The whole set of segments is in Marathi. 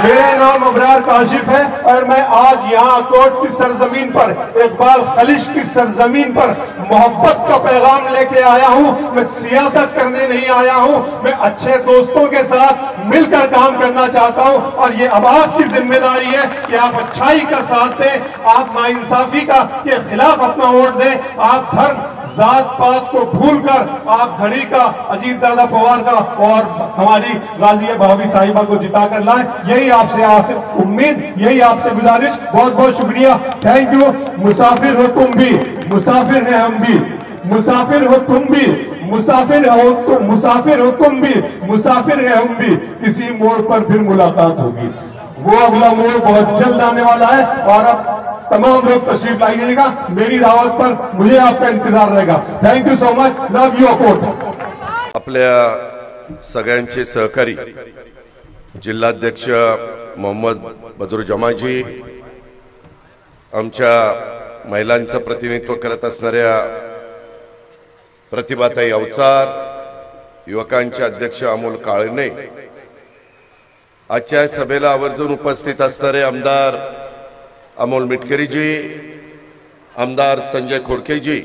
मेरा नाम अबरार काशिफ है और मैं आज यहाँ कोट की सरजमीन पर, इकबाल खलिश की सरजमीन पर मोहब्बत का पैगाम लेके आया हूँ। मैं सियासत करने नहीं आया हूँ, मैं अच्छे दोस्तों के साथ मिलकर काम करना चाहता हूँ। और ये अब आपकी जिम्मेदारी है कि आप अच्छाई का साथ दें, आप नाइंसाफी के खिलाफ अपना वोट दें। आप धर्म जात पात को भूलकर आप घड़ी का, अजीत दादा पवार का और हमारी गाजिया भाभी साहिबा को जिता कर लाएं। यही आपसे उम्मीद, यही आपसे गुजारिश। बहुत बहुत शुक्रिया, थैंक यू। मुसाफिर हो तुम भी, मुसाफिर है हम भी, मुसाफिर हो तुम भी, मुसाफिर हो तुम, मुसाफिर हो तुम भी, मुसाफिर है हम भी। किसी मोड़ पर फिर मुलाकात होगी। वो अगला मोड़ बहुत जल्द आने वाला है और अब तमाम लोग तशरीफ लाइएगा मेरी दावत पर, मुझे आपका इंतजार रहेगा। Thank you so much, love you Akot. आपल्या सगळ्यांचे सहकारी जिल्हाध्यक्ष मोहम्मद बदरुल जमाजी, आमच्या महिलांचं प्रतिनिधित्व करत असणाऱ्या प्रतिभाताई अवचार, युवकांचे अध्यक्ष अमोल काळणे, आजच्या सभेला आवर्जून उपस्थित असणारे आमदार अमोल मिटकरीजी, आमदार संजय खोडकेजी,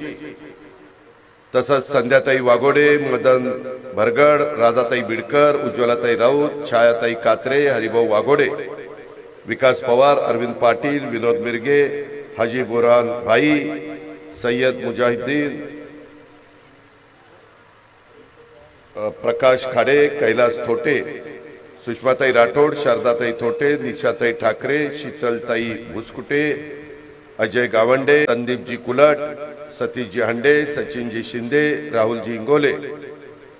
तसंच संध्याताई वाघोडे, मदन भरगड, राधाताई बिडकर, उज्ज्वलाताई राऊत, छायाताई कात्रे, हरिभाऊ वाघोडे, विकास पवार, अरविंद पाटील, विनोद मिरगे, हाजी बुरहान भाई, सय्यद मुजाहिद्दीन, प्रकाश खाडे, कैलास थोटे, सुषमाताई राठोड, शारदाताई थोटे, निशाताई ठाकरे, शीतलताई भुसकुटे, अजय गावंडे, संदीपजी कुलट, सतीशजी हांडे, सचिनजी शिंदे, राहुलजी इंगोले,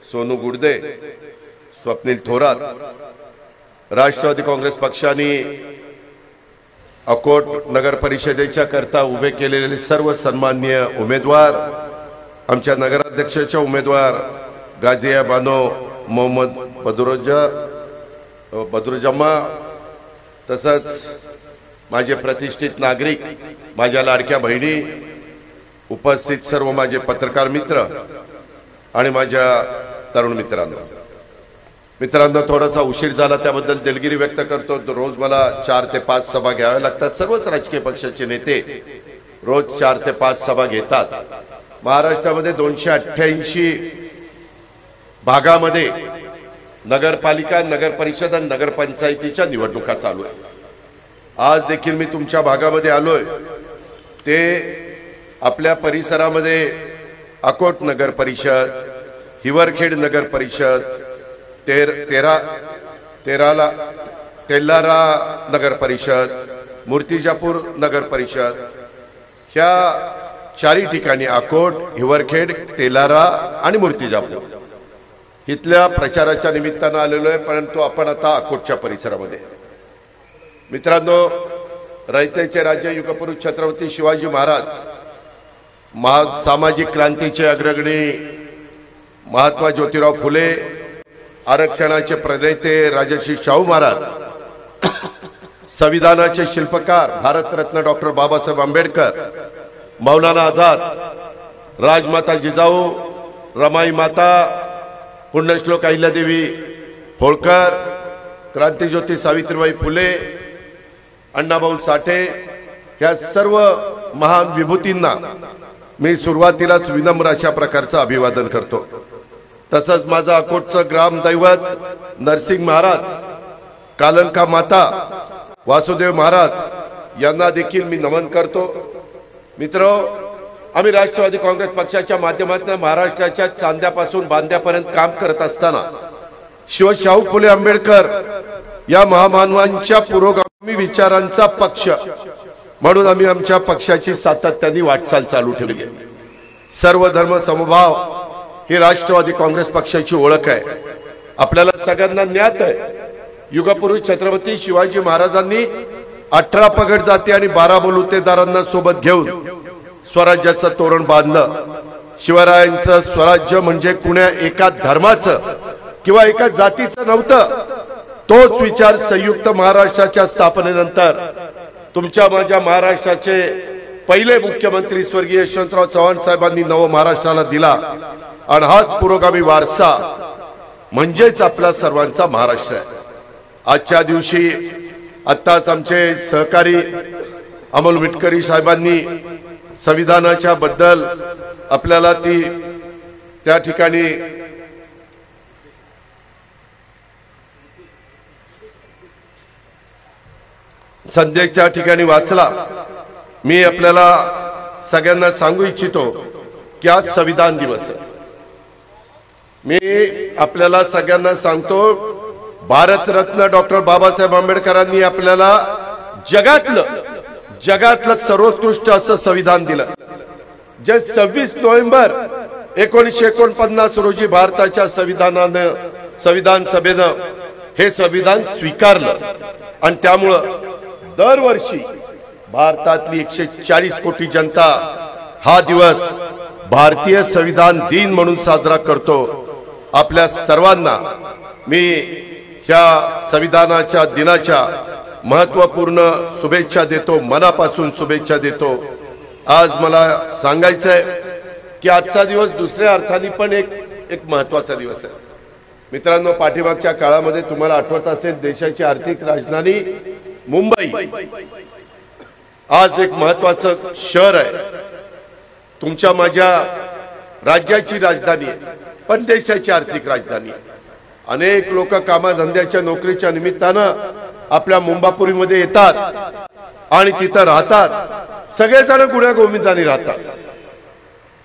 सोनू गुडदे, स्वप्नील थोरात, राष्ट्रवादी काँग्रेस पक्षाने अकोट नगर परिषदेच्या करता उभे केलेले सर्व सन्माननीय उमेदवार, आमच्या नगराध्यक्षाच्या उमेदवार गाजिया बानो मोहम्मद बदरुल जमा, तसंच माझे प्रतिष्ठित नागरिक, माझ्या लाडक्या बहिणी, उपस्थित सर्व माझे पत्रकार मित्र आणि माझ्या तरुण मित्रांनो, थोडासा उशीर झाला त्याबद्दल दिलगिरी व्यक्त करतो। रोज मला 4 ते 5 सभा घ्याव्या लागतात। सर्वच राजकीय पक्षाचे नेते रोज 4 ते 5 सभा घेतात। महाराष्ट्रामध्ये 288 भागामध्ये नगरपालिका, नगर परिषद आणि नगरपंचायतीच्या निवडणुका चालू आहेत। आज देखील मी तुमच्या भागामध्ये आलोय, ते आपल्या परिसरामध्ये अकोट नगर परिषद, हिवरखेड नगर परिषद, तेल्लारा नगर परिषद, मूर्तिजापूर नगर परिषद, ह्या 4 ठिकाणी अकोट, हिवरखेड, तेल्लारा आणि मूर्तिजापूर इथल्या प्रचाराच्या निमित्तानं आलेलो आहे। परंतु आपण आता अकोटच्या परिसरामध्ये, मित्रांनो, रयतेचे राज्य युगपुरुष छत्रपती शिवाजी महाराज, सामाजिक क्रांतीचे अग्रगणी महात्मा ज्योतिराव फुले, आरक्षणाचे प्रणेते राजर्षी शाहू महाराज, संविधानाचे शिल्पकार भारतरत्न डॉक्टर बाबासाहेब आंबेडकर, मौलाना आझाद, राजमाता जिजाऊ, रमाई माता, पुण्यश्लोक अहिल्यादेवी होळकर, क्रांतिज्योती सावित्रीबाई फुले, अण्णाभाऊ साठे, या सर्व महान विभूतींना मी सुरुवातीलाच विनम्र अशा प्रकारचं अभिवादन करतो। तसंच माझा अकोटचं ग्रामदैवत नरसिंह महाराज, कालंका माता, वासुदेव महाराज यांना देखील मी नमन करतो। मित्र, आम्ही राष्ट्रवादी काँग्रेस पक्षाच्या माध्यमातून महाराष्ट्राच्या चांद्यापासून बांद्यापर्यंत काम करत असताना शाहू फुले आंबेडकर या महामानवांच्या पुरोगामी विचारांचा पक्ष म्हणून आम्ही आमच्या पक्षाची सातत्याने वाटचाल चालू ठेवली आहे। सर्व धर्म समभाव ही राष्ट्रवादी काँग्रेस पक्षाची ओळख आहे। आपल्याला सगळ्यांना ज्ञात आहे, युगपुरुष छत्रपती शिवाजी महाराजांनी 18 पगड जाती आणि 12 बलुतेदारांना सोबत घेऊन स्वराज्याचं तोरण बांधलं। शिवरायांचं स्वराज्य म्हणजे कुण्या एका धर्माचं किंवा एका जातीचं नव्हतं। तोच विचार संयुक्त महाराष्ट्राच्या स्थापनेनंतर तुमच्या माझ्या महाराष्ट्राचे पहिले मुख्यमंत्री स्वर्गीय यशवंतराव चव्हाण साहेबांनी नव महाराष्ट्राला दिला आणि हाच पुरोगामी वारसा म्हणजेच आपला सर्वांचा महाराष्ट्र आहे। आजच्या दिवशी आत्ताच आमचे सहकारी अमोल विटकरी साहेबांनी संविधानाच्या बद्दल आपल्याला ती त्या ठिकाणी संदेशच्या ठिकाणी वाचला। मी आपल्याला सगळ्यांना सांगू इच्छितो की आज संविधान दिवस आहे। मी आपल्याला सगळ्यांना सांगतो भारतरत्न डॉक्टर बाबासाहेब आंबेडकरांनी आपल्याला जगातलं सर्वोत्कृष्ट असं संविधान दिलं। जे 26 नोव्हेंबर 1949 रोजी भारताच्या संविधान सभेनं हे संविधान स्वीकारलं आणि त्यामुळं दरवर्षी भारतातली 140 कोटी जनता हा दिवस भारतीय संविधान दिन म्हणून साजरा करतो। आपल्या सर्वांना मी ह्या संविधानाच्या दिनाच्या महत्त्वपूर्ण शुभेच्छा देतो, मनापासून शुभेच्छा देतो। आज मला सांगायचंय की आजचा दिवस दुसऱ्या अर्थाने पण एक महत्त्वाचा दिवस आहे। मित्रांनो, पाठीमागच्या काळामध्ये तुम्हाला आठवत असेल देशाची आर्थिक राजधानी मुंबई आज एक महत्त्वाचं शहर आहे। तुमच्या माझ्या राज्याची राजधानी आहे, पण देशाची आर्थिक राजधानी आहे। अनेक लोक कामाधंद्याच्या नोकरीच्या निमित्तानं आपल्या मुंबापुरीमध्ये येतात आणि तिथं राहतात। सगळेजण गुण्यागोविंदाने राहतात,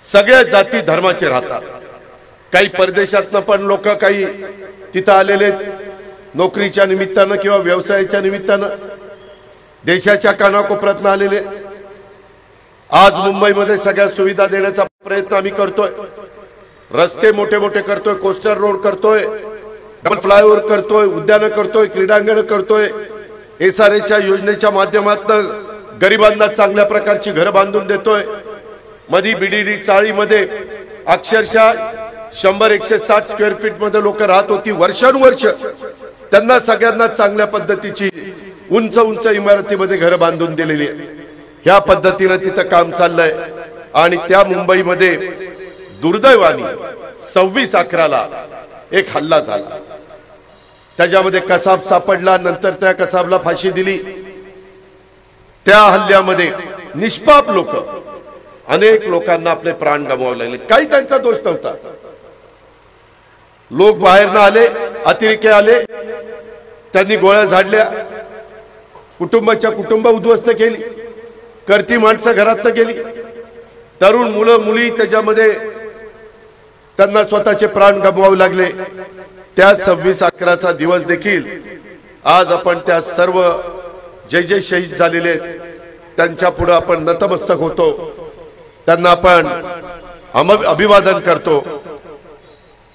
सगळ्या जाती धर्माचे राहतात। काही परदेशातनं पण लोक काही तिथं आलेले नोकरीच्या निमित्तानं किंवा व्यवसायाच्या निमित्तानं देशाच्या कानाकोपऱ्यातनं आलेले। आज मुंबईमध्ये सगळ्या सुविधा देण्याचा प्रयत्न आम्ही करतोय। रस्ते मोठे मोठे करतोय, कोस्टल रोड करतोय, डबल फ्लायओव्हर करतोय, उद्यानं करतोय, क्रीडांगण करतोय। एसआरएच्या योजनेच्या माध्यमातून गरिबांना चांगल्या प्रकारची घरं बांधून देतोय। मधी बीडीडी चाळीमध्ये अक्षरशः 100-160 स्क्वेअर फीट मध्ये लोक राहत होती वर्षानुवर्ष। त्यांना सगळ्यांना चांगल्या पद्धतीची उंच उंच इमारतीमध्ये घरं बांधून दिलेली आहे। ह्या पद्धतीने तिथं काम चाललंय आणि त्या मुंबईमध्ये दुर्दैवाने 26/11ला एक हल्ला झाला। त्याच्यामध्ये कसाब सापडला, नंतर त्या कसाबला फाशी दिली। त्या हल्ल्यामध्ये निष्पाप लोक, अनेक लोकांना आपले प्राण गमावावे लागले। काही त्यांचा दोष नव्हता। लोक बाहेरनं आले, अतिरेकी आले, त्यांनी गोळ्या झाडल्या, कुटुंबाच्या कुटुंब उद्ध्वस्त केली, करती माणसं घरातनं गेली, तरुण मुलं मुली त्याच्यामध्ये त्यांना स्वतःचे प्राण गमवावे लागले। त्या 26/11चा दिवस देखील आज आपण त्या सर्व जे शहीद झालेले त्यांच्या पुढे आपण नतमस्तक होतो, त्यांना आपण अभिवादन करतो।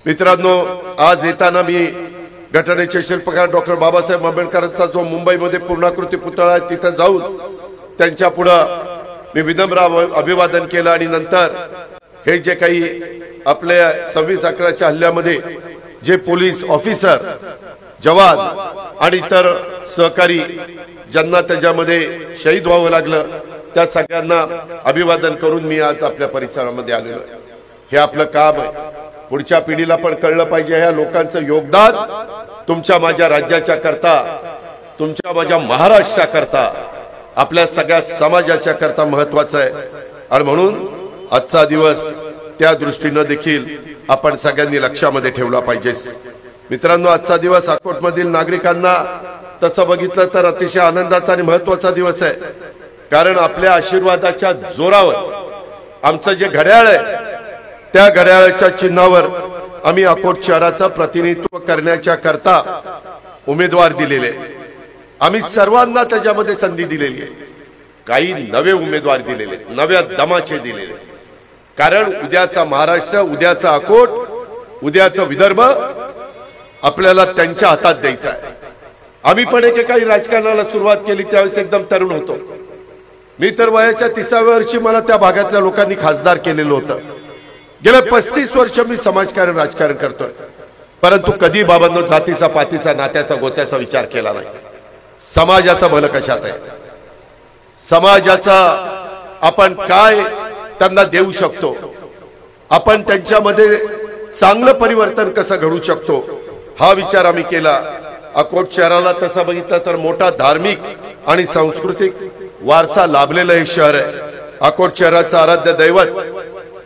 मित्रांनो, आज येताना मी घटनेचे शिल्पकार डॉक्टर बाबासाहेब आंबेडकरांचा जो मुंबईमध्ये पूर्णाकृती पुतळा आहे तिथे जाऊन त्यांच्या पुढे मी विनम्र अभिवादन केलं आणि नंतर हे जे काही आपल्या 26/11च्या हल्ल्यामध्ये जे पोलीस ऑफिसर, जवान आणि इतर सहकारी ज्यांना त्याच्यामध्ये शहीद व्हावं लागलं त्या सगळ्यांना अभिवादन करून मी आज आपल्या परिसरामध्ये आलेलो आहे। हे आपलं काम आहे। पुढच्या पिढीला पण कळलं पाहिजे ह्या लोकांचं योगदान तुमच्या माझ्या राज्याच्या करता, तुमच्या माझ्या महाराष्ट्राकरता, आपल्या सगळ्या समाजाच्या करता महत्त्वाचं आहे। आणि म्हणून आजचा दिवस त्या दृष्टीने देखील आपण सगळ्यांनी लक्षामध्ये ठेवला पाहिजे। मित्रांनो, आजचा दिवस अकोटमधील नागरिकांना तसं बघितलं तर अतिशय आनंदाचा आणि महत्त्वाचा दिवस आहे। कारण आपल्या आशीर्वादाच्या जोरावर आमचं जे घड्याळ आहे त्या घड्याळाच्या चिन्हावर आम्ही अकोट शहराचं प्रतिनिधित्व करण्याच्या करता उमेदवार दिलेले। आम्ही सर्वांना त्याच्यामध्ये संधी दिलेली आहे। काही नवे उमेदवार दिलेले, नव्या दमाचे दिलेले। कारण उद्याचा महाराष्ट्र, उद्याचा अकोट, उद्याचा विदर्भ आपल्याला त्यांच्या हातात द्यायचा आहे। आम्ही पण एकेकाळी राजकारणाला सुरुवात केली त्यावेळेस एकदम तरुण होतो। मी तर वयाच्या 30व्या वर्षी मला त्या भागातल्या लोकांनी खासदार केलेलं होतं। गेल्या 35 वर्ष मी समाजकारण राजकारण करतोय, परंतु कधी बाबांनो जातीचा पातीचा नात्याचा गोत्याचा विचार केला नाही। समाजाचं भलं कशात आहे, समाजाचा आपण काय त्यांना देऊ शकतो, आपण त्यांच्यामध्ये चांगलं परिवर्तन कसं घडू शकतो हा विचार आम्ही केला अकोट शहराला तसं बघितलं तर मोठा धार्मिक आणि सांस्कृतिक वारसा लाभलेलं हे शहर आहे. अकोट शहराचं आराध्य दैवत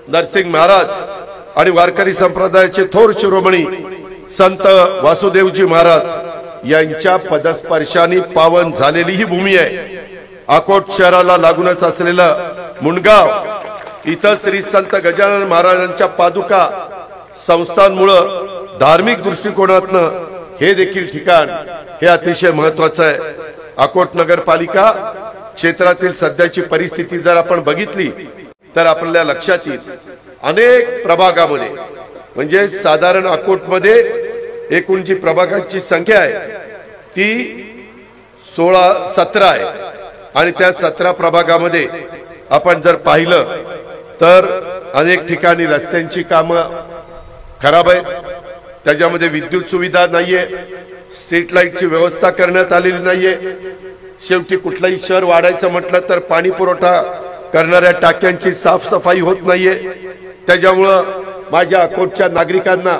नरसिंग महाराज आणि वारकरी संप्रदायाचे थोर शिरोमणी संत वासुदेवजी महाराज यांच्या पदस्पर्शाने पावन झालेली ही भूमी आहे. अकोट शहराला लागूनच असलेलं मुंडगाव इथं श्री संत गजानन महाराजांच्या पादुका संस्थांमुळं धार्मिक दृष्टिकोनातनं हे देखील ठिकाण हे अतिशय महत्वाचं आहे. अकोट नगरपालिका क्षेत्रातील सध्याची परिस्थिती जर आपण बघितली तर आपल्या लक्षात येईल अनेक प्रभागामध्ये म्हणजे साधारण अकोटमध्ये एकूण जी प्रभागांची संख्या आहे ती 17 आहे आणि त्या 17 प्रभागामध्ये आपण जर पाहिलं तर अनेक ठिकाणी रस्त्यांची कामं खराब आहेत, त्याच्यामध्ये विद्युत सुविधा नाहीये, स्ट्रीट लाईटची व्यवस्था करण्यात आलेली नाहीये. शेवटी कुठलंही शहर वाढायचं म्हटलं तर पाणी पुरवठा करणाऱ्या टाक्यांची साफसफाई होत नाहीये. त्याच्यामुळं माझ्या अकोटच्या नागरिकांना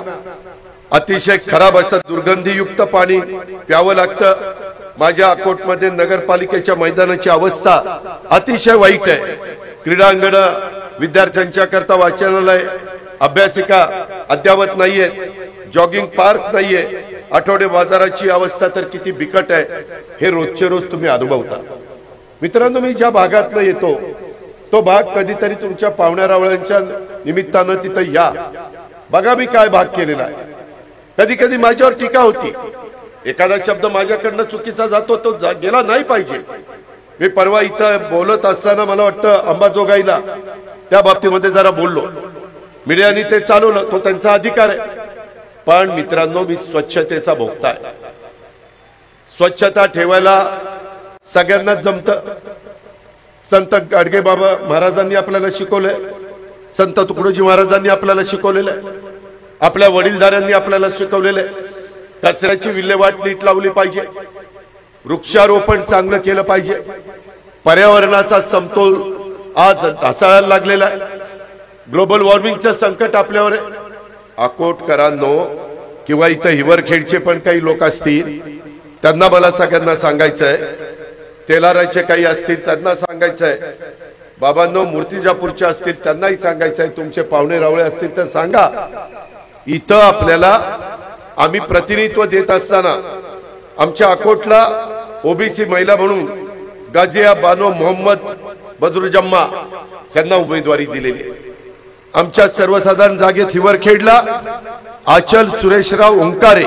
अतिशय खराब असं दुर्गंधीयुक्त पाणी प्यावं लागतं. माझ्या अकोटमध्ये नगरपालिकेच्या मैदानाची अवस्था अतिशय वाईट आहे. क्रीडांगण, विद्यार्थ्यांच्या करता वाचनालय, अभ्यासिका अद्यावत नाहीये, जॉगिंग पार्क नाहीये. आठवडे बाजाराची अवस्था तर किती बिकट आहे हे रोजचे रोज तुम्ही अनुभवता. मित्रांनो, मी ज्या भागातनं येतो तो भाग कधीतरी तुमच्या पाहुण्यारावळ्यांच्या निमित्तानं तिथं या, बघा मी काय भाग केलेला आहे. कधी कधी माझ्यावर टीका होती, एखादा शब्द माझ्याकडनं चुकीचा जातो तो गेला नाही पाहिजे. मी परवा इथं बोलत असताना मला वाटतं अंबाजोगाईला त्या बाबतीमध्ये जरा बोललो, मीडियाने ते चालवलं, तो त्यांचा अधिकार आहे. पण मित्रांनो, मी स्वच्छतेचा भोक्ता आहे. स्वच्छता ठेवायला सगळ्यांनाच जमतं. संत गाडगे बाबा महाराजांनी आपल्याला शिकवलंय, संत तुकडोजी महाराजांनी आपल्याला शिकवलेलं आहे, आपल्या वडीलधाऱ्यांनी आपल्याला शिकवलेलं आहे. कचऱ्याची विल्हेवाट नीट लावली पाहिजे, वृक्षारोपण चांगलं केलं पाहिजे. पर्यावरणाचा समतोल आज ढासळायला लागलेला आहे. ग्लोबल वॉर्मिंगचं संकट आपल्यावर आहे. अकोटकरांनो किंवा इथं हिवरखेडचे पण काही लोक असतील, त्यांना मला सगळ्यांना सांगायचंय, तेलाराचे काही असतील त्यांना सांगायचंय, बाबांनो मूर्तिजापूरचे असतील त्यांनाही सांगायचंय, तुमचे पाहुणे रावळे असतील तर सांगा. इथं आपल्याला आम्ही प्रतिनिधित्व देत असताना आमच्या अकोटला ओबीसी महिला म्हणून गाजिया बानो मोहम्मद बदरुजम्मा यांना उमेदवारी दिलेली आहे. आमच्या सर्वसाधारण जागेत हिवरखेडला आचल सुरेशराव ओंकारे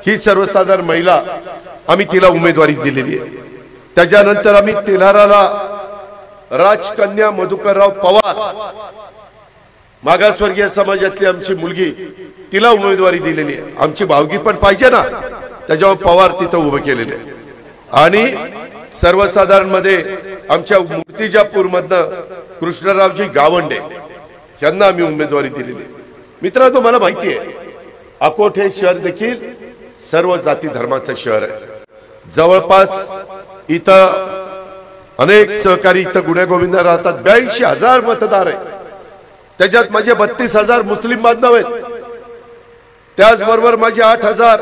ही सर्वसाधारण महिला आम्ही तिला उमेदवारी दिलेली आहे. त्याच्यानंतर आम्ही तेलाराला राजकन्या मधुकरराव पवार मागासवर्गीय समाजातली आमची मुलगी तिला उमेदवारी दिलेली आहे. आमची भावगी पण पाहिजे ना, त्याच्यावर पवार तिथं उभं केलेले आहे. आणि सर्वसाधारण मध्ये आमच्या मूर्तिजापूर मधनं कृष्णरावजी गावंडे यांना आम्ही उमेदवारी दिलेली आहे. मित्रांनो, मला माहिती आहे अकोट हे शहर देखील सर्व जाती धर्माचं शहर आहे. जवळपास इथं अनेक सहकारी इथं गुण्यागोविंद राहतात. 82,000 मतदार आहेत, त्याच्यात माझे 32,000 मुस्लिम बांधव आहेत. त्याचबरोबर माझे 8,000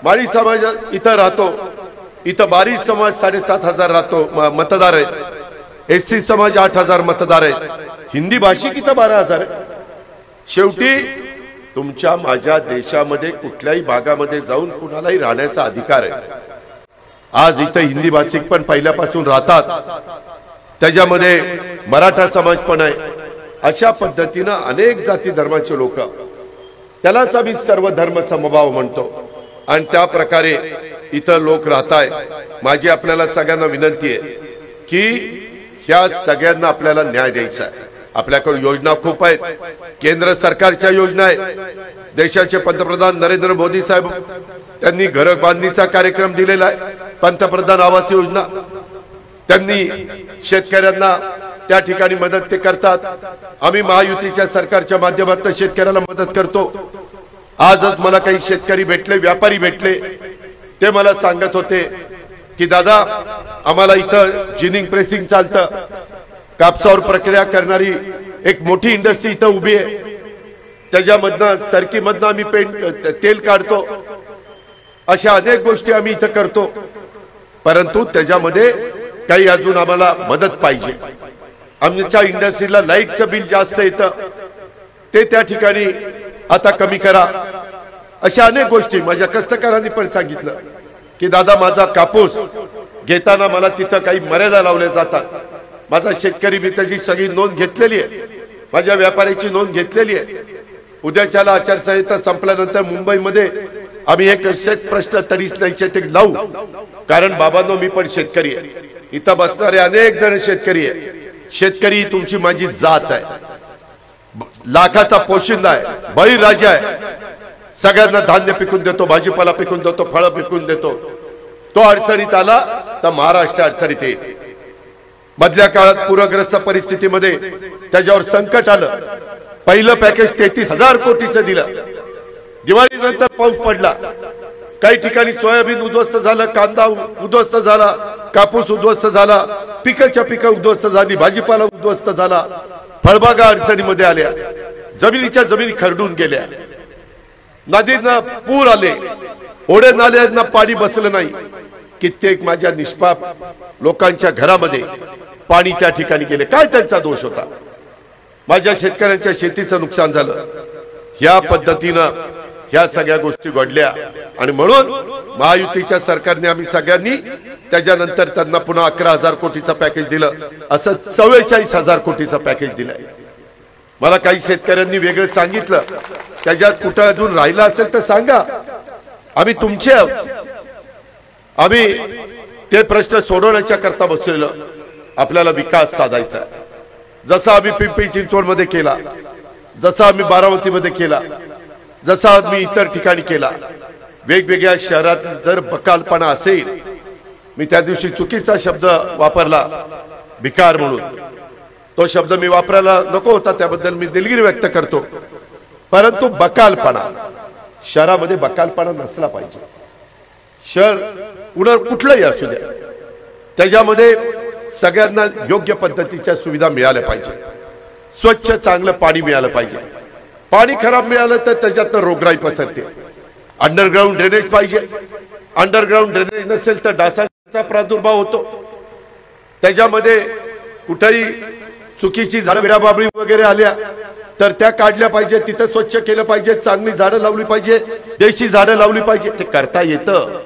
माळी समाज इथं राहतो. इथं बारी समाज 7,500 राहतो मतदार आहेत. एससी समाज 8,000 मतदार आहेत. हिंदी भाषिक इथं 12,000 आहे. शेवटी तुमच्या माझ्या देशामध्ये कुठल्याही भागामध्ये जाऊन कुणालाही राहण्याचा अधिकार आहे. आज इथं हिंदी भाषिक पण पहिल्यापासून राहतात, त्याच्यामध्ये मराठा समाज पण आहे. अशा पद्धतीनं अनेक जाती धर्माचे लोक, त्यालाच आम्ही सर्व धर्म समभाव म्हणतो आणि त्या प्रकारे इथं लोक राहताय. माझी आपल्याला सगळ्यांना विनंती आहे की ह्या सगळ्यांना आपल्याला न्याय द्यायचा आहे. आपल्याकडे योजना खूप आहेत, केंद्र सरकारच्या योजना आहेत. देशाचे पंतप्रधान नरेंद्र मोदी साहेब त्यांनी घर बांधणीचा कार्यक्रम दिलेला आहे, पंतप्रधान आवास योजना. त्यांनी शेतकऱ्यांना त्या ठिकाणी मदत ते करतात. आम्ही महायुतीच्या सरकारच्या माध्यमातून शेतकऱ्याला मदत करतो. आजच मला काही शेतकरी भेटले, व्यापारी भेटले, ते मला सांगत होते की दादा आम्हाला इथं जिनिंग प्रेसिंग चालतं, कापसावर प्रक्रिया करणारी एक मोठी इंडस्ट्री इथं उभी आहे. त्याच्यामधनं सरकीमधनं आम्ही तेल काढतो. अशा अनेक गोष्टी आम्ही इथं करतो, परंतु त्याच्यामध्ये काही अजून आम्हाला मदत पाहिजे. आमच्या इंडस्ट्रीला लाईटचं बिल जास्त येतं, ते त्या ठिकाणी आता कमी करा. अशा अनेक गोष्टी माझ्या कष्टकऱ्यांनी पण सांगितलं की दादा माझा कापूस घेताना मला तिथं काही मर्यादा लावल्या जातात. माझा शेतकरी मी त्याची सगळी नोंद घेतलेली आहे, माझ्या व्यापाऱ्याची नोंद घेतलेली आहे. उद्याच्याला आचारसंहिता संपल्यानंतर मुंबईमध्ये आम्ही एक प्रश्न तरीच नाहीचे ते लावू, कारण बाबांनो मी पण शेतकरी आहे, इथं बसणारे अनेक जण शेतकरी आहे. शेतकरी तुमची माझी जात आहे, लाखाचा पोशिंदा आहे, बळीराजा आहे. सगळ्यांना धान्य पिकून देतो, भाजीपाला पिकून देतो, फळं पिकून देतो. तो अडचणीत आला तर महाराष्ट्र अडचणीत येईल. मधल्या काळात पूरग्रस्त परिस्थितीमध्ये त्याच्यावर संकट आलं. पहिलं पॅकेज 33,000 कोटीचं दिलं. दिवाळीनंतर पाऊस पडला, काही ठिकाणी सोयाबीन उद्ध्वस्त झालं, कांदा उद्ध्वस्त झाला, कापूस उद्ध्वस्त झाला, पिकाच्या पिकं उद्ध्वस्त झाली, भाजीपाला उद्ध्वस्त झाला, फळबागा अडचणीमध्ये आल्या, जमिनीच्या जमिनी खरडून गेल्या, नदींना पूर आले, ओढे नाल्यांना पाणी बसलं नाही. कित्येक माझ्या निष्पाप लोकांच्या घरामध्ये पाणी त्या ठिकाणी गेले. काय त्यांचा दोष होता? माझ्या शेतकऱ्यांच्या शेतीचं नुकसान झालं. ह्या पद्धतीनं ह्या सगळ्या गोष्टी घडल्या आणि म्हणून महायुतीच्या सरकारने आम्ही सगळ्यांनी त्याच्यानंतर त्यांना पुन्हा 11,000 कोटीचं पॅकेज दिलं, असं 44,000 कोटीचं पॅकेज दिलंय. मला काही शेतकऱ्यांनी वेगळं सांगितलं, त्याच्यात कुठं अजून राहिला असेल तर सांगा, आम्ही तुमचे आहोत. आम्ही ते प्रश्न सोडवण्याच्या करता बसलेलो. आपल्याला विकास साधायचा आहे, जसा आम्ही पिंपरी चिंचवड मध्ये केला, जसा आम्ही बारामतीमध्ये केला, जसा आम्ही इतर ठिकाणी केला. वेगवेगळ्या शहरात जर बकालपणा असेल, मी त्या दिवशी चुकीचा शब्द वापरला भिकार म्हणून, तो शब्द मी वापरायला नको होता, त्याबद्दल मी दिलगिरी व्यक्त करतो. परंतु बकालपणा, शहरामध्ये बकालपणा नसला पाहिजे. शहर पुन्हा कुठलंही असू द्या, त्याच्यामध्ये सगळ्यांना योग्य पद्धतीच्या सुविधा मिळाल्या पाहिजे. स्वच्छ चांगलं पाणी मिळालं पाहिजे. पाणी खराब मिळालं तर त्याच्यातनं रोगराई पसरते. अंडरग्राऊंड ड्रेनेज पाहिजे. अंडरग्राऊंड ड्रेनेज नसेल तर डासांचा प्रादुर्भाव होतो. त्याच्यामध्ये कुठेही चुकीची झाडं विडाबाबळी वगैरे आल्या तर त्या काढल्या पाहिजे, तिथं स्वच्छ केलं पाहिजे, चांगली झाडं लावली पाहिजे, देशी झाडं लावली पाहिजे. ते करता येतं.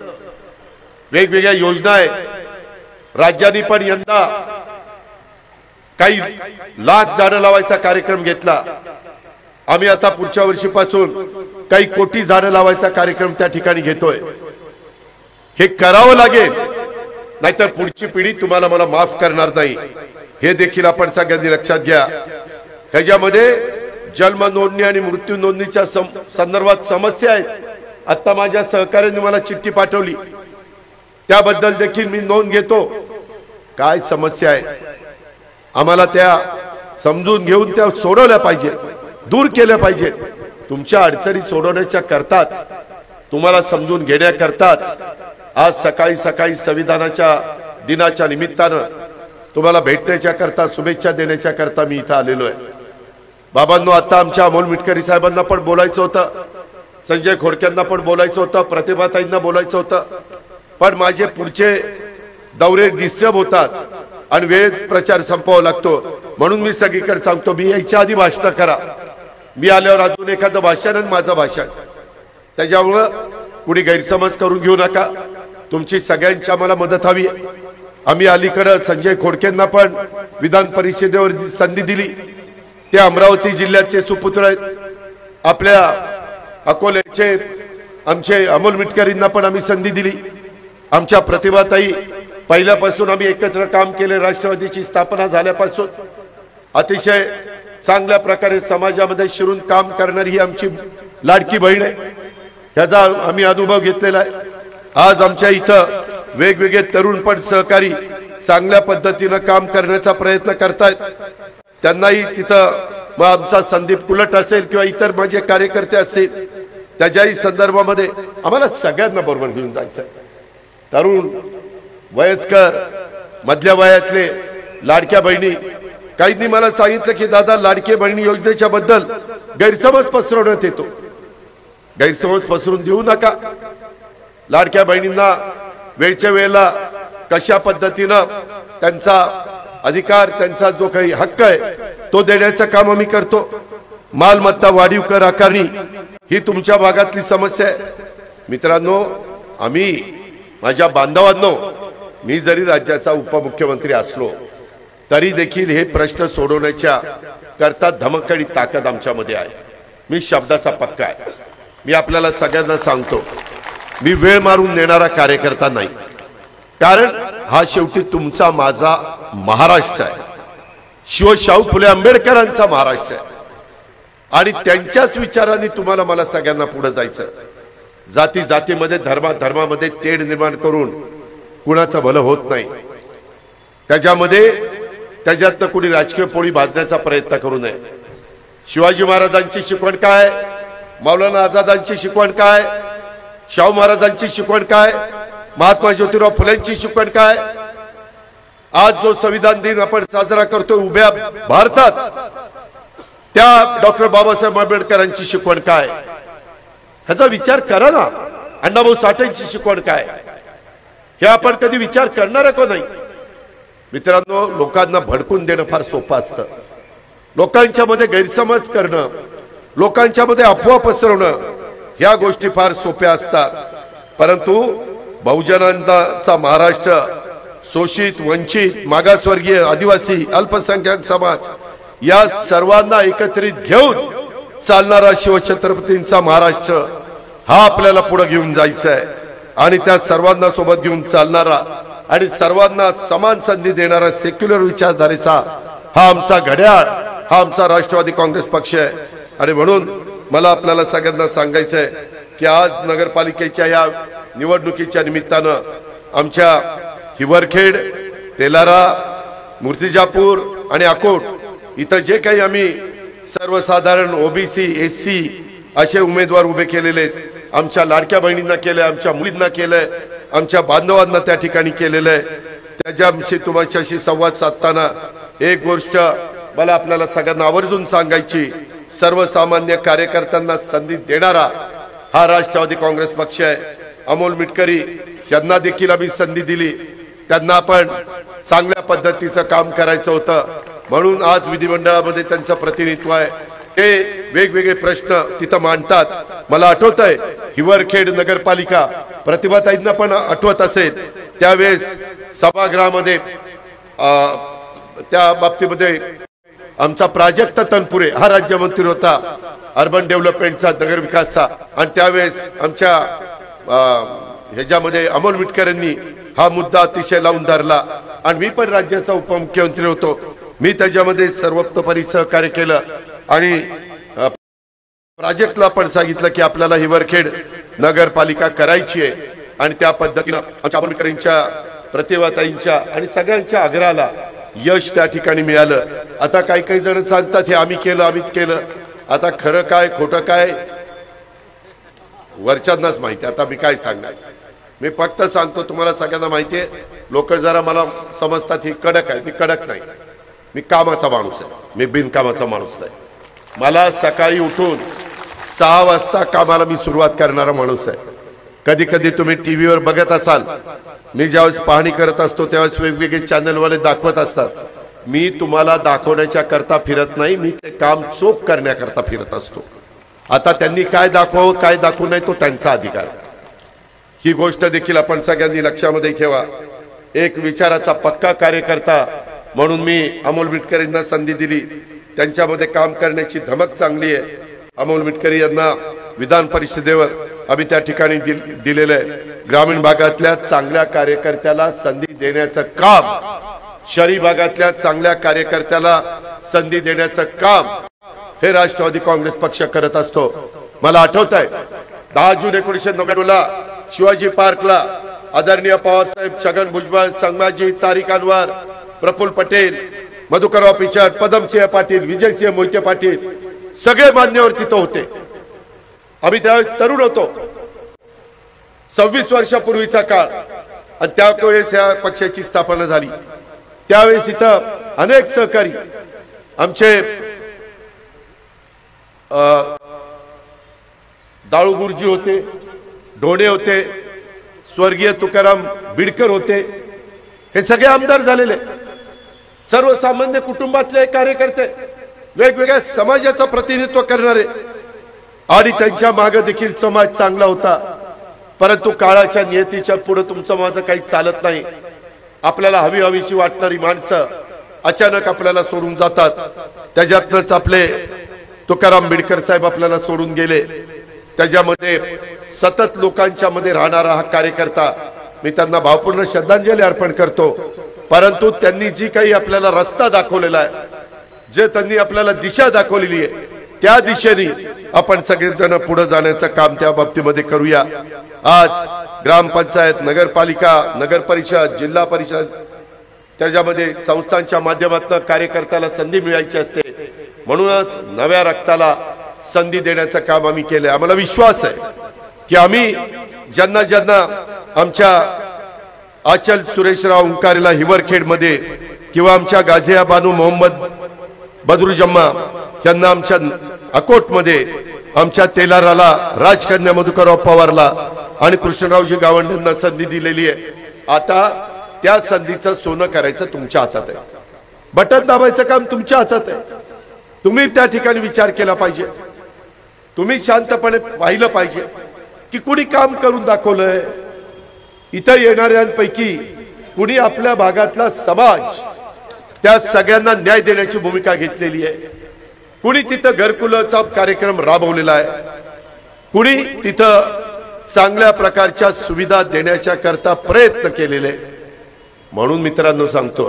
वेगवेगळ्या योजना आहेत. राज्यांनी पण यंदा काही लाख झाडं लावायचा कार्यक्रम घेतला. आम्ही आता पुढच्या वर्षीपासून काही कोटी झाडं लावायचा कार्यक्रम त्या ठिकाणी घेतोय. हे करावं लागेल, नाहीतर पुढची पिढी तुम्हाला मला माफ करणार नाही. हे देखील आपण सगळ्यांनी लक्षात घ्या. ह्याच्यामध्ये जन्म नोंदणी आणि मृत्यू नोंदणीच्या संदर्भात समस्या आहेत. आता माझ्या सहकार्याने मला चिठ्ठी पाठवली, त्याबद्दल देखील मी नोंद घेतो. काय समस्या आहे आम्हाला त्या समजून घेऊन त्या सोडवल्या पाहिजेत, दूर केल्या पाहिजेत. तुमच्या अडचणी सोडवण्याच्या करताच, तुम्हाला समजून घेण्याकरताच आज सकाळी सकाळी संविधानाच्या दिनाच्या निमित्तानं तुम्हाला भेटण्याच्या करता, शुभेच्छा देण्याच्या करता मी इथं आलेलो आहे. बाबांनो, आता आमच्या अमोल मिटकरी साहेबांना पण बोलायचं होतं, संजय खोडकेंना पण बोलायचं होतं, प्रतिभाताईंना बोलायचं होतं, पण माझे पुढचे दौरे डिस्टर्ब होतात आणि वेळेत प्रचार संपवावा लागतो. म्हणून मी सगळीकडे सांगतो, मी याच्या आधी भाषण करा, मी आल्यावर अजून एखादं भाषण आणि माझं भाषण. त्याच्यामुळं कुणी गैरसमज करून घेऊ नका. तुमची सगळ्यांची आम्हाला मदत हवी. आम्ही अलीकडे संजय खोडकेंना पण विधान परिषदेवर संधी दिली. ते अमरावती जिल्ह्याचे सुपुत्र आहेत. आपल्या अकोल्याचे आमचे अमोल मिटकरींना पण आम्ही संधी दिली. आमच्या प्रतिभाताई, पहिल्यापासून आम्ही एकत्र काम केले. राष्ट्रवादीची स्थापना झाल्यापासून अतिशय चांगल्या प्रकारे समाजामध्ये शिरून काम करणारी ही आमची लाडकी बहीण आहे. ह्याचा आम्ही अनुभव घेतलेला आहे. आज आमच्या इथं वेगवेगळे तरुण पण सहकारी चांगल्या पद्धतीनं काम करण्याचा प्रयत्न करतायत. त्यांनाही तिथं मग आमचा संदीप कुलट असेल किंवा इतर माझे कार्यकर्ते असतील, त्याच्याही संदर्भामध्ये आम्हाला सगळ्यांना बरोबर घेऊन जायचं. तरुण, वयस्कर, मधल्या वयातले, लाडक्या बहिणी. काहींनी मला सांगितलं की दादा, लाडके बहिणी योजनेच्या बद्दल गैरसमज पसरवण्यात येतो. गैरसमज पसरून देऊ नका. लाडक्या बहिणींना वेळच्या वेळेला कशा पद्धतीनं त्यांचा अधिकार, त्यांचा जो काही हक्क आहे तो देण्याचं काम आम्ही करतो। मालमत्ता वाढीव कर आकारणी ही तुमच्या भागातली समस्या आहे मित्रांनो। आम्ही माझ्या बांधवांनो, मी जरी राज्याचा उपमुख्यमंत्री असलो तरी देखील हे प्रश्न सोडवण्याच्या करता धमकडी ताकद आमच्यामध्ये आहे। मी शब्दाचा पक्का आहे। मी आपल्याला सगळ्यांना सांगतो, मी वेळ मारून नेणारा कार्यकर्ता नाही, कारण हा शेवटी तुमचा माझा महाराष्ट्र आहे, शिवशाहू फुले आंबेडकरांचा महाराष्ट्र आहे आणि त्यांच्याच विचारांनी तुम्हाला मला सगळ्यांना पुढे जायचं। जाती जातीमध्ये धर्मामध्ये तेढ निर्माण करून कुणाचं भलं होत नाही, त्याच्यातनं कुणी राजकीय पोळी भाजण्याचा प्रयत्न करू नये। शिवाजी महाराजांची शिकवण काय, मौलाना आझादांची शिकवण काय, शाहू महाराजांची शिकवण काय, महात्मा ज्योतिराव फुलेंची शिकवण काय, आज जो संविधान दिन आपण साजरा करतो उभ्या भारतात, त्या डॉक्टर बाबासाहेब आंबेडकरांची शिकवण काय, ह्याचा विचार करा ना। अण्णाभाऊ साठेंची शिकवण काय, हे आपण कधी विचार करणार का नाही? मित्रांनो, लोकांना भडकून देणं फार सोपं असतं, लोकांच्या मध्ये गैरसमज करणं, लोकांच्या मध्ये अफवा पसरवणं, ह्या गोष्टी फार सोप्या असतात। परंतु बहुजनांचा महाराष्ट्र, शोषित, वंचित, मागासवर्गीय, आदिवासी, अल्पसंख्याक समाज या सर्वांना एकत्रित घेऊन चालणारा शिवछत्रपतींचा महाराष्ट्र हा आपल्याला पुढे घेऊन जायचा आहे आणि त्या सर्वांना सोबत घेऊन चालणारा आणि सर्वांना समान संधी देणारा सेक्युलर विचारधारेचा हा आमचा घड्याळ, हा आमचा राष्ट्रवादी काँग्रेस पक्ष आहे। आणि म्हणून मला आपल्याला सगळ्यांना सांगायचं आहे की आज नगरपालिकेच्या या निवडणुकीच्या निमित्तानं आमच्या हिवरखेड, तेलारा, मूर्तिजापूर आणि अकोट इथं जे काही आम्ही सर्वसाधारण ओबीसी, एससी असे उमेदवार उभे केलेले आहेत, आमच्या लाडक्या बहिणींना केले, आमच्या मुलींना केलंय, आमच्या बांधवांना त्या ठिकाणी केलेलं आहे। त्याच्याशी तुमच्याशी संवाद साधताना एक गोष्ट मला आपल्याला सगळ्यांना आवर्जून सांगायची, सर्वसामान्य कार्यकर्त्यांना संधी देणारा हा राष्ट्रवादी काँग्रेस पक्ष आहे। अमोल मिटकरी यांना देखील आम्ही संधी दिली, त्यांना पण चांगल्या पद्धतीचं काम करायचं होतं म्हणून आज विधिमंडळामध्ये त्यांचं प्रतिनिधित्व आहे। ते वेगवेगळे प्रश्न तिथं मांडतात। मला आठवतंय हिवरखेड नगरपालिका, प्रतिभाताईंना पण आठवत असेल, त्यावेळेस सभागृहामध्ये त्या बाबतीमध्ये आमचा प्राजक्त तनपुरे हा राज्यमंत्री होता अर्बन डेव्हलपमेंटचा, नगर विकासचा, आणि त्यावेळेस आमच्या ह्याच्यामध्ये अमोल मिटकरांनी हा मुद्दा अतिशय लावून धरला आणि मी पण राज्याचा उपमुख्यमंत्री होतो। मी त्याच्यामध्ये सर्वतोपरी सहकार्य केलं आणि प्राजक्तला पण सांगितलं की आपल्याला हिवरखेड नगरपालिका करायची आहे आणि त्या पद्धतीनं आमच्या आंबेडकरांच्या, प्रतिभाताईंच्या आणि सगळ्यांच्या आग्रहाला यश त्या ठिकाणी मिळालं। आता काही जण सांगतात हे आम्ही केलं, आम्हीच केलं। आता खरं काय खोटं काय वरच्यांनाच माहिती। आता मी काय सांगणार, मी फक्त सांगतो तुम्हाला सगळ्यांना माहिती आहे। लोक जरा मला समजतात ही कडक आहे, मी कडक नाही, मी कामाचा माणूस आहे, मी बिनकामाचा माणूस नाही। मला सकाळी उठून 6 वाजता कामाला मी सुरुवात करणारा माणूस आहे। कधी कधी तुम्ही टीव्हीवर बघत असाल, मी ज्यावेळेस पाहणी करत असतो त्यावेळेस वेगवेगळे चॅनलवाले दाखवत असतात, मी तुम्हाला दाखवण्याच्या करता फिरत नाही, मी ते काम चोख करण्याकरता फिरत असतो। आता त्यांनी काय दाखवावं काय दाखवू नये तो त्यांचा अधिकार, ही गोष्ट देखील आपण सगळ्यांनी लक्षामध्ये ठेवा। एक विचाराचा पक्का कार्यकर्ता म्हणून मी अमोल मिटकरींना संधी दिली, त्यांच्यामध्ये काम करण्याची धमक चांगली आहे। अमोल मिटकरी यांना विधान परिषदेवर आम्ही त्या ठिकाणी दिलेलं आहे। ग्रामीण भागातल्या चांगल्या कार्यकर्त्याला संधी देण्याचं काम, शहरी भागातल्या चांगल्या कार्यकर्त्याला संधी देण्याचं काम हे राष्ट्रवादी काँग्रेस पक्ष करत असतो। मला आठवत आहे 10 जून 1999 शिवाजी पार्कला आदरणीय पवारसाहेब, छगन भुजबळ, संभाजी, तारिक अनवर, प्रफुल्ल पटेल, मधुकरराव पिचड, पदमसिंह पाटील, विजयसिंह मोहिते पाटील सगळे मान्यवर तिथं होते। आम्ही त्यावेळेस तरुण होतो, 26 वर्षापूर्वीचा काळ, आणि त्यावेळेस या पक्षाची स्थापना झाली। त्यावेळेस इथं अनेक सहकारी आमचे दाळू गुरुजी होते, ढोणे होते, स्वर्गीय तुकाराम बिडकर होते, हे सगळे आमदार झालेले, सर्वसामान्य कुटुंबातले कार्यकर्ते, वेगवेगळ्या समाजाचं प्रतिनिधित्व करणारे, आणि त्यांच्या मागे देखील समाज चांगला होता. परंतु काळाच्या नियतीच्या पुढे तुमचं माझं काही चालत नाही. आपल्याला हवी हवीशी वाटणारी माणसं अचानक आपल्याला सोडून जातात. त्याच्यातनंच आपले तुकाराम बिडकर साहेब आपल्याला सोडून गेले. त्याच्यामध्ये सतत लोकांच्या मध्ये राहणारा हा कार्यकर्ता, मी त्यांना भावपूर्ण श्रद्धांजली अर्पण करतो. परंतु त्यांनी जी काही आपल्याला रस्ता दाखवलेला आहे, जे त्यांनी आपल्याला दिशा दाखवलेली आहे, त्या दिशेने आपण सगळेजण पुढे जाण्याचं काम त्या बाबतीमध्ये करूया. आज ग्रामपंचायत, नगरपालिका, नगर परिषद, जिल्हा परिषद, त्याच्यामध्ये संस्थांच्या माध्यमातून कार्यकर्त्याला संधी मिळायची असते. म्हणूनच नव्या रक्ताला संधी देण्याचं काम आम्ही केलंय. आम्हाला विश्वास आहे की आम्ही ज्यांना ज्यांना आमच्या आचल सुरेशराव उंकारेला हिवरखेडमध्ये, किंवा आमच्या गाझिया बानू मोहम्मद बदरुजम्मा यांना आमच्या अकोटमध्ये, आमच्या तेलाराला राजकन्या मधुकरराव पवारला आणि कृष्णरावजी गावंडे यांना संधी दिलेली आहे. आता त्या संधीचं सोनं करायचं तुमच्या हातात आहे. बटन दाबायचं काम तुमच्या हातात आहे. तुम्ही त्या ठिकाणी विचार केला पाहिजे. तुम्ही शांतपणे पाहिलं पाहिजे की कुणी काम करून दाखवलंय. इथं येणाऱ्यांपैकी कुणी आपल्या भागातला समाज, त्या सगळ्यांना न्याय देण्याची भूमिका घेतलेली आहे. कुणी तिथं घरकुलाचा कार्यक्रम राबवलेला आहे. कुणी तिथं चांगल्या प्रकारच्या सुविधा देण्याच्या करता प्रयत्न केलेले. म्हणून मित्रांनो सांगतो,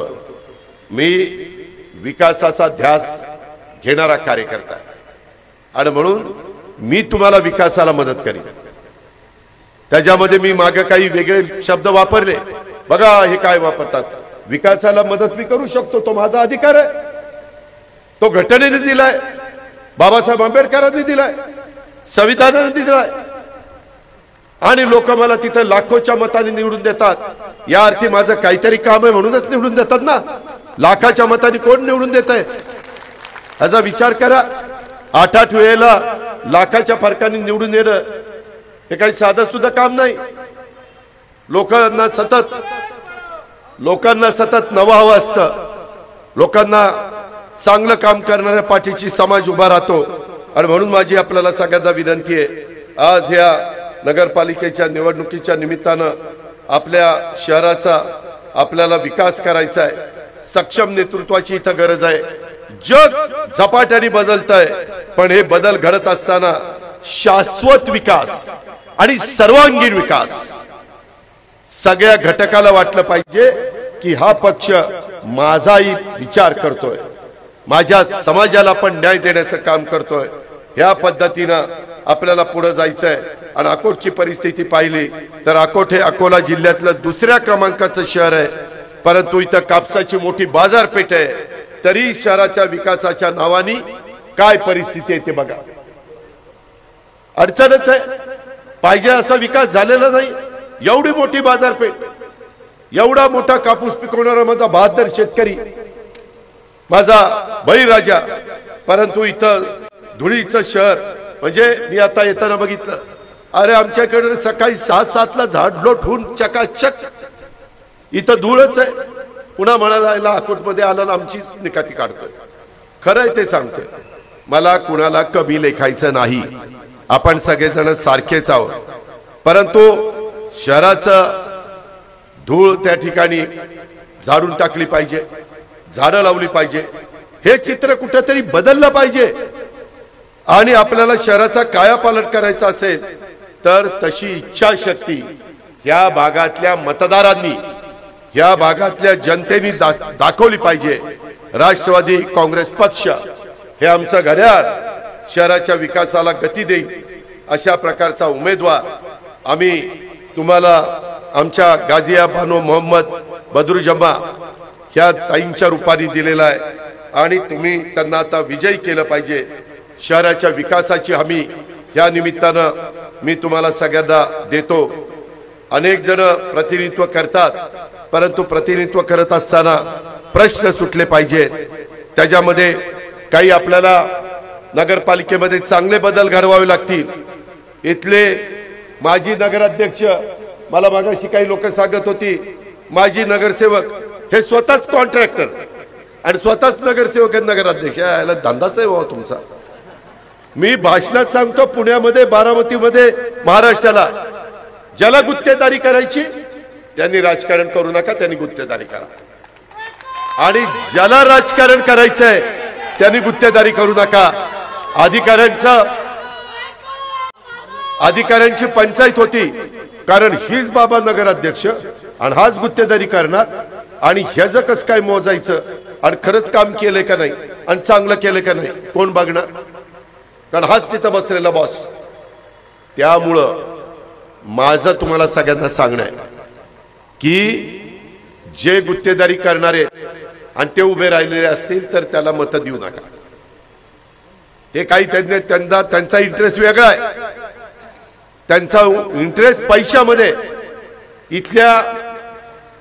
मी विकासाचा ध्यास घेणारा कार्यकर्ता आहे आणि म्हणून मी तुम्हाला विकासाला मदत करेन. त्याच्यामध्ये मी मागे काही वेगळे शब्द वापरले, बघा हे काय वापरतात. विकासाला मदत मी करू शकतो, तो माझा अधिकार आहे. तो घटनेने दिलाय, बाबासाहेब आंबेडकरांनी दिलाय, संविधानाने दिलाय, आणि लोक मला तिथं लाखोच्या मताने निवडून देतात. या अर्थी माझं काहीतरी काम आहे म्हणूनच निवडून देतात ना. लाखाच्या मताने कोण निवडून देत आहे याचा विचार करा. 8-8 वेळेला लाखाच्या फरकाने निवडून येणं हे काही साधं सुद्धा काम नाही. लोकांना सतत नवं हवं असतं. लोकांना चांगलं काम करणाऱ्या पाठीची समाज उभा राहतो. आणि म्हणून माझी आपल्याला सगळ्यांना विनंती आहे, आज या नगरपालिकेच्या निवडणुकीच्या निमित्तानं आपल्या शहराचा आपल्याला विकास करायचा आहे. सक्षम नेतृत्वाची इथं गरज आहे. जग झपाट्याने बदलत आहे, पण हे बदल घडत असताना शाश्वत विकास आणि सर्वांगीण विकास सगळ्या घटकाला वाटलं पाहिजे की हा पक्ष माझाही विचार करतोय, माझ्या समाजाला पण न्याय देण्याचं काम करतोय. या पद्धतीनं आपल्याला पुढे जायचंय. आणि अकोटची परिस्थिती पाहिली तर अकोट हे अकोला जिल्ह्यातलं 2ऱ्या क्रमांकाचं शहर आहे. परंतु इथं कापसाची मोठी बाजारपेठ आहे. तरी शहराच्या विकासाच्या नावाने काय परिस्थिती आहे ते बघा. अडचणच आहे. पाहिजे असा विकास झालेला नाही. एवढी मोठी बाजारपेठ, एवढा मोठा कापूस पिकवणारा माझा बहादर शेतकरी, माझा बळीराजा, परंतु इथं धुळीचं शहर. म्हणजे मी आता येताना बघितलं, अरे आमच्याकडे सकाळी 6-7ला झाडलोट होऊन चकाचक इथं धूळच आहे. पुन्हा म्हणाला अकोटमध्ये आला ना आमचीच निकाती काढतोय. खरं आहे ते सांगतोय. मला कुणाला कमी लेखायचं नाही. आपण सगळेजण सारखेच आहोत. परंतु शहराचं धूळ त्या ठिकाणी झाडून टाकली पाहिजे, झाडं लावली पाहिजे. हे चित्र कुठेतरी बदललं पाहिजे. आणि आपल्याला शहराचा कायापालट करायचा असेल तर तशी इच्छाशक्ती या भागातल्या मतदारांनी, या भागातल्या जनतेने दाखवली पाहिजे. राष्ट्रवादी काँग्रेस पक्ष हे आमचं घड्याळ शहराच्या विकासाला गती देईल अशा प्रकारचा उमेदवार आम्ही तुम्हाला आमच्या गाझिया बानो मोहम्मद बदरुजम्मा ह्या ताईंच्या रूपाने दिलेला आहे. आणि तुम्ही त्यांना आता विजयी केलं पाहिजे. शहराच्या विकासाची हमी ह्या निमित्तानं मी तुम्हाला सगळ्यांना देतो. अनेक जण प्रतिनिधित्व करतात, परंतु प्रतिनिधित्व करत असताना प्रश्न सुटले पाहिजेत. त्याच्यामध्ये काही आपल्याला नगरपालिकेमध्ये चांगले बदल घडवावे लागतील. इथले माजी नगराध्यक्ष मला मागाशी काही लोक सांगत होती माजी नगरसेवक हे स्वतःच कॉन्ट्रॅक्टर आणि स्वतःच नगरसेवक आणि नगराध्यक्ष, याला धंदाच आहे बाबा तुमचा. मी भाषणात सांगतो, पुण्यामध्ये बारामतीमध्ये महाराष्ट्राला ज्याला गुत्तेदारी करायची त्यांनी राजकारण करू नका, त्यांनी गुत्तेदारी करा. आणि ज्याला राजकारण करायचंय त्यांनी गुत्तेदारी करू नका. अधिकाऱ्यांची पंचायत होती, कारण हीच बाबा नगराध्यक्ष आणि हाच गुत्तेदारी करणार आणि ह्याचं कसं काय मोजायचं आणि खरंच काम केलंय का नाही आणि चांगलं केलंय का नाही कोण बघणार, कारण हाच तिथं बसलेला बॉस. त्यामुळं माझं तुम्हाला सगळ्यांना सांगणं आहे की जे गुत्तेदारी करणारे आणि ते उभे राहिलेले असतील तर त्याला मतं देऊ नका. ते काही त्यांचा इंटरेस्ट वेगळा आहे, त्यांचा इंटरेस्ट पैशामध्ये, इथल्या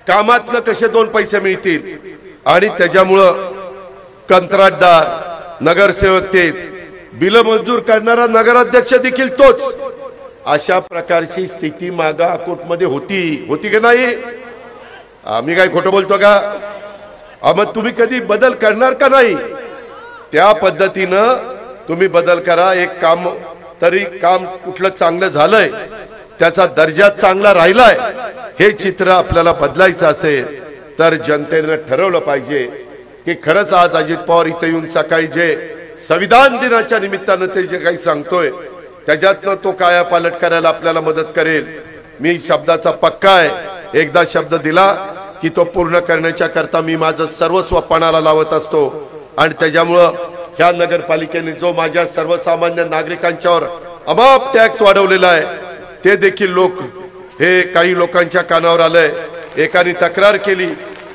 कामातलं कसे 2 पैसे मिळतील आणि त्याच्यामुळं कंत्राटदार नगरसेवक तेच, बिल मंजूर करणारा नगराध्यक्ष देखील तोच. अशा प्रकारची स्थिती मागा अकोटमध्ये होती की नाही? आम्ही काय खोटं बोलतो का? मग तुम्ही कधी बदल करणार का नाही? त्या पद्धतीनं तुम्ही बदल करा. एक काम तरी काम कुठलं चांगलं झालंय, त्याचा दर्जा चांगला राहिलाय, हे चित्र आपल्याला बदलायचं असेल तर जनतेनं ठरवलं पाहिजे की खरंच आज अजित पवार इथे येऊन सकाळी जे संविधान दिनाच्या निमित्तानं ते जे काही सांगतोय त्याच्यातनं तो कायापालट करायला आपल्याला मदत करेल. मी शब्दाचा पक्का आहे, एकदा शब्द दिला की तो पूर्ण करण्याच्या करता मी माझं सर्वस्व पणाला लावत असतो. आणि त्याच्यामुळं ह्या नगरपालिकेने जो माझ्या सर्वसामान्य नागरिकांच्यावर अमाप टॅक्स वाढवलेला आहे ते देखील लोक, हे काही लोकांच्या कानावर आलंय. एकाने तक्रार केली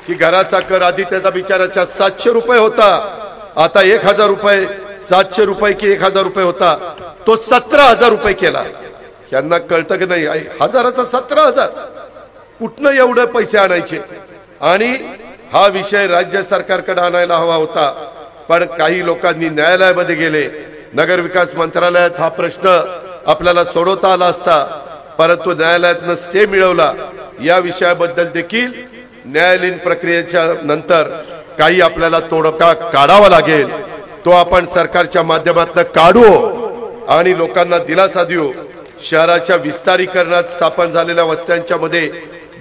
की घराचा कर आधी त्याचा बिचाराच्या 700 रुपये होता, आता 1000 रुपये, 700 रुपये की 1000 रुपये होता, तो 17,000 रुपये केला. यांना कळतं की नाही? 1000चा 17,000 कुठनं एवढे पैसे आणायचे? आणि हा विषय राज्य सरकारकडे आणायला हवा होता, पण काही लोकांनी न्यायालयामध्ये गेले. नगर विकास मंत्रालयात हा प्रश्न आपल्याला सोडवता आला असता, परंतु न्यायालयातनं स्टे मिळवला. या विषयाबद्दल देखील न्यायालयीन प्रक्रियेच्या नंतर काही आपल्याला तोडगा काढावा लागेल. तो आपण सरकारच्या माध्यमातून काढू आणि लोकांना दिलासा देऊ. शहराच्या विस्तारीकरणात स्थापन झालेल्या वस्त्यांच्या मध्ये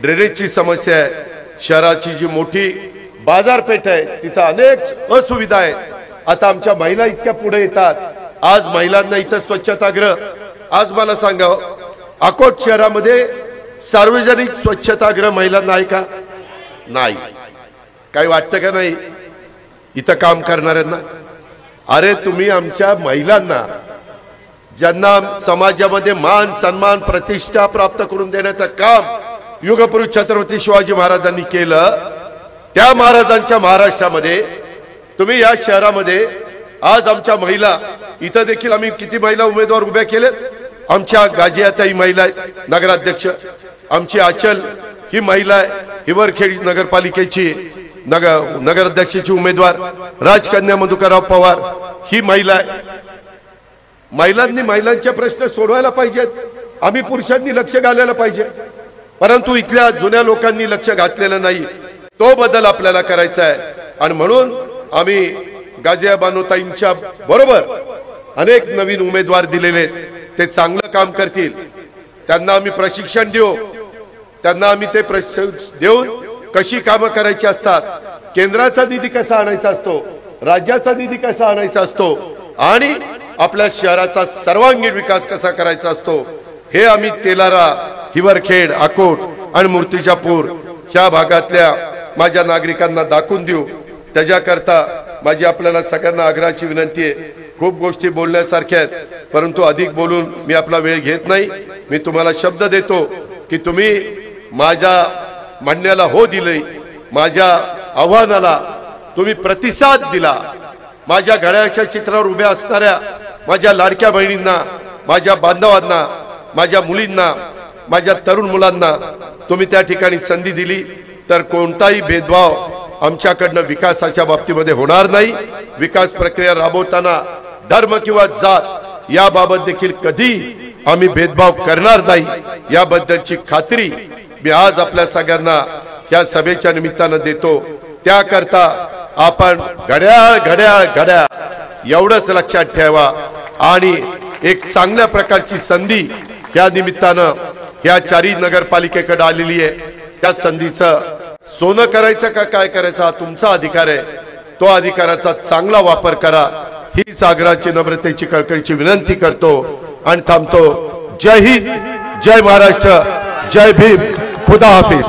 ड्रेनेजची समस्या आहे. शहराची जी मोठी बाजारपेठ आहे तिथं अनेक असुविधा आहेत. आता आमच्या महिला इतक्या पुढे येतात. आज महिलांना इथं स्वच्छतागृह, आज मला सांगा अकोट शहरामध्ये सार्वजनिक स्वच्छतागृह महिलांना आहे का? नाही. काही वाटतं का नाही इथं काम करणाऱ्यांना? अरे तुम्ही आमच्या महिलांना, ज्यांना समाजामध्ये मान सन्मान प्रतिष्ठा प्राप्त करून देण्याचं काम युगपुरुष छत्रपती शिवाजी महाराजांनी केलं, त्या महाराजांच्या महाराष्ट्रामध्ये तुम्ही या शहरामध्ये आज आमच्या महिला, इथं देखील आम्ही किती महिला उमेदवार उभ्या केलेत. आमच्या गाजियाताई महिला नगराध्यक्ष, आमची आचल ही महिला आहे, हिवरखेड नगरपालिकेची नगराध्यक्षाची उमेदवार, राजकन्या मधुकरराव पवार ही महिला आहे. महिलांनी महिलांचे प्रश्न सोडवायला पाहिजेत. आम्ही पुरुषांनी लक्ष घालायला पाहिजे, परंतु इथल्या जुन्या लोकांनी लक्ष घातलेलं नाही. तो बदल आपल्याला करायचा आहे. आणि म्हणून आम्ही गाजिया बानोताईंच्या बरोबर अनेक नवीन उमेदवार दिलेले, ते चांगलं काम करतील. त्यांना आम्ही प्रशिक्षण देऊ, त्यांना आम्ही ते प्रशिक्षण देऊन कशी कामं करायची असतात, केंद्राचा निधी कसा आणायचा असतो, राज्याचा निधी कसा आणायचा असतो आणि आपल्या शहराचा सर्वांगीण विकास कसा करायचा असतो, हे आम्ही तेलारा, हिवरखेड, अकोट आणि मूर्तिजापूर ह्या भागातल्या माझ्या नागरिकांना दाखवून देऊ. त्याच्याकरता माझी आपल्याला सगळ्यांना आग्रहाची विनंती आहे. खूप गोष्टी बोलण्यासारख्या आहेत, परंतु अधिक बोलून मी आपला वेळ घेत नाही. मी तुम्हाला शब्द देतो की तुम्ही माझ्या म्हणण्याला हो दिले, माझ्या आव्हानाला तुम्ही प्रतिसाद दिला. माझ्या घड्याळाच्या चित्रावर उभ्या असणाऱ्या माझ्या लाडक्या बहिणींना, माझ्या बांधवांना, माझ्या मुलींना, माझ्या तरुण मुलांना तुम्ही त्या ठिकाणी संधी दिली तर कोणताही भेदभाव आमच्याकडनं विकासाच्या बाबतीमध्ये होणार नाही. विकास प्रक्रिया राबवताना धर्म किंवा जात याबाबत देखील कधी आम्ही भेदभाव करणार नाही याबद्दलची खात्री मी आज आपल्या सगळ्यांना या सभेच्या निमित्तानं देतो। त्याकरता आपण घड्याळ घड्याळ घड्याळ एवढंच लक्षात ठेवा आणि एक चांगल्या प्रकारची संधी या निमित्तानं या चारही नगरपालिकेकडे आलेली आहे। त्या संधीचं सोनं करायचं का काय करायचं हा तुमचा अधिकार आहे, तो अधिकाराचा चांगला वापर करा ही सागराची नम्रतेची कळकळीची विनंती करतो आणि थांबतो। जय हिंद, जय महाराष्ट्र, जय भीम, खुदा हाफिज।